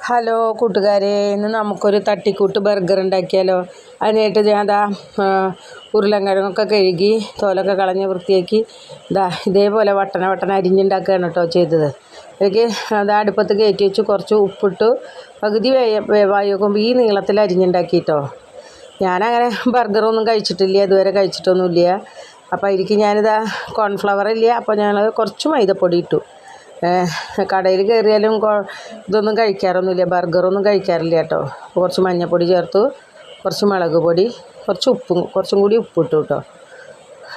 Hello കൂട്ടുകാരെ, ഇന്ന് നമുക്കൊരു തട്ടിക്കൂട്ട് ബർഗർ ഉണ്ടാക്കിയാലോ. അതിനായിട്ട് ഞാൻ ഉരുളൻകിഴങ്ങൊക്കെ കഴുകി തോലൊക്കെ കളഞ്ഞ് വൃത്തിയാക്കി ഇതേപോലെ വട്ടന അരിഞ്ഞുണ്ടാക്കുകയാണ് കേട്ടോ ചെയ്തത്. എനിക്ക് അടുപ്പത്ത് കയറ്റി വെച്ച് കുറച്ച് ഉപ്പിട്ട് പകുതി വേവായി നോക്കുമ്പോൾ ഈ നീളത്തിൽ അരിഞ്ഞുണ്ടാക്കിയിട്ടോ. ഞാനങ്ങനെ ബർഗറൊന്നും കഴിച്ചിട്ടില്ല, ഇതുവരെ കഴിച്ചിട്ടൊന്നുമില്ല. അപ്പോൾ അതിലേക്ക് ഞാനിതാ കോൺഫ്ലവർ ഇല്ല, അപ്പോൾ ഞാൻ കുറച്ച് മൈദപ്പൊടി ഇട്ടു. കടയിൽ കയറിയാലും ഇതൊന്നും കഴിക്കാറൊന്നുമില്ല, ബർഗറൊന്നും കഴിക്കാറില്ല കേട്ടോ. കുറച്ച് മഞ്ഞൾപ്പൊടി ചേർത്തു, കുറച്ച് മുളക് പൊടി, കുറച്ചും കൂടി ഉപ്പിട്ടു കേട്ടോ.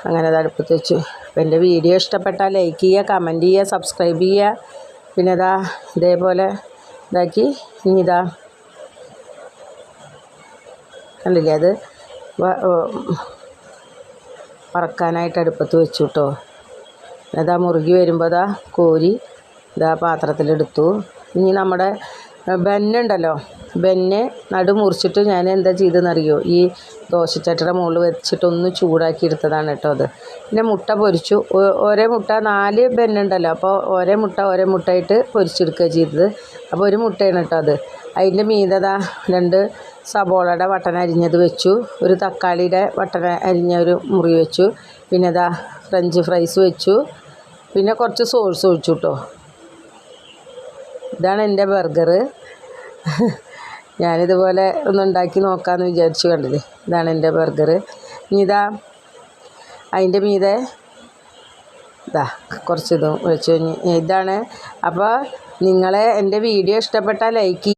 അങ്ങനെ അത് അടുപ്പത്ത് വെച്ചു. അപ്പോൾ എൻ്റെ വീഡിയോ ഇഷ്ടപ്പെട്ടാൽ ലൈക്ക് ചെയ്യുക, കമൻറ്റ് ചെയ്യുക, സബ്സ്ക്രൈബ് ചെയ്യുക. പിന്നെ ഇതേപോലെ ഇതാക്കി ഇനി കണ്ടില്ലേ, അത് വറക്കാനായിട്ട് അടുപ്പത്ത് വെച്ചു കേട്ടോ. മുറുകി വരുമ്പോൾ കോരി പാത്രത്തിലെടുത്തു. ഇനി നമ്മുടെ ബെന്നുണ്ടല്ലോ, ബെന്ന് മുറിച്ചിട്ട് ഞാൻ എന്താ ചെയ്തതെന്നറിയോ, ഈ ദോശച്ചട്ടിയുടെ മുകളിൽ വെച്ചിട്ടൊന്ന് ചൂടാക്കി എടുത്തതാണ് കേട്ടോ അത്. പിന്നെ മുട്ട പൊരിച്ചു. ഒരേ മുട്ട 4 ബെന്നുണ്ടല്ലോ, അപ്പോൾ ഒരേ മുട്ടയായിട്ട് പൊരിച്ചെടുക്കുക ചെയ്തത്. അപ്പോൾ ഒരു മുട്ടയാണ് കേട്ടോ അത്. അതിൻ്റെ മീതെ 2 സബോളയുടെ വട്ടന അരിഞ്ഞത് വെച്ചു, ഒരു തക്കാളിയുടെ വട്ടന അരിഞ്ഞ ഒരു മുറി വെച്ചു, പിന്നെ ഫ്രഞ്ച് ഫ്രൈസ് വെച്ചു, പിന്നെ കുറച്ച് സോസ് ഒഴിച്ചു കേട്ടോ. ഇതാണ് എൻ്റെ ബർഗർ. ഞാനിതുപോലെ ഒന്ന് ഉണ്ടാക്കി നോക്കാമെന്ന് വിചാരിച്ചു. കണ്ടില്ലേ, ഇതാണ് എൻ്റെ ബർഗർ. ഇനി അതിൻ്റെ മീതെ കുറച്ച് ഇതും വെച്ചു. ഇതാണ്. അപ്പോൾ നിങ്ങളെ എൻ്റെ വീഡിയോ ഇഷ്ടപ്പെട്ടാൽ ലൈക്ക്